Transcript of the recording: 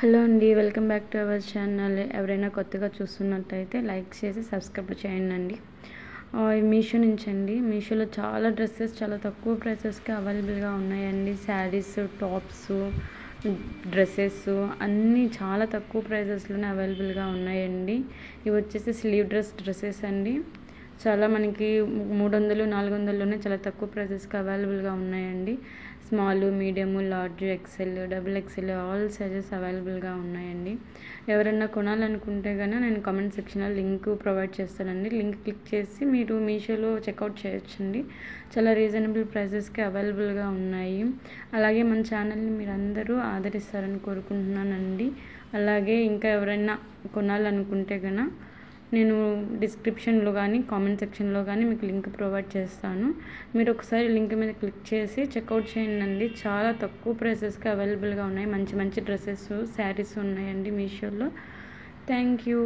Hello అండి, welcome back to our channel. ఎవరైనా కొత్తగా చూస్తున్నట్టయితే లైక్ చేసి సబ్స్క్రైబ్ చేయండి. మీషో నుంచి అండి. మీషోలో చాలా డ్రెస్సెస్ చాలా తక్కువ ప్రైసెస్కి అవైలబుల్గా ఉన్నాయండి. శారీస్, టాప్స్, డ్రెస్సెస్ అన్నీ చాలా తక్కువ ప్రైసెస్లోనే అవైలబుల్గా ఉన్నాయండి. ఇవి వచ్చేసి స్లీవ్ డ్రెస్సెస్ అండి. చాలా మనకి 300, 400లోనే చాలా తక్కువ ప్రైసెస్కి అవైలబుల్గా ఉన్నాయండి. Small, medium, large, XL, double XL all sizes అవైలబుల్గా ఉన్నాయండి. ఎవరైనా కొనాలనుకుంటే కనుక నేను కామెంట్ సెక్షన్లో లింక్ ప్రొవైడ్ చేస్తానండి. లింక్ క్లిక్ చేసి మీరు మీషోలో చెక్అవుట్ చేయొచ్చండి. చాలా రీజనబుల్ ప్రైసెస్కి అవైలబుల్గా ఉన్నాయి. అలాగే మన ఛానల్ని మీరు అందరూ ఆదరిస్తారని కోరుకుంటున్నానండి. అలాగే ఇంకా ఎవరైనా కొనాలనుకుంటే కనుక నేను డిస్క్రిప్షన్లో కానీ కామెంట్ సెక్షన్లో కానీ మీకు లింక్ ప్రొవైడ్ చేస్తాను. మీరు ఒకసారి లింక్ మీద క్లిక్ చేసి చెక్అవుట్ చేయండి. చాలా తక్కువ ప్రైసెస్కి అవైలబుల్గా ఉన్నాయి. మంచి మంచి డ్రెస్సెస్, శారీస్ ఉన్నాయండి మీషోలో. Thank you.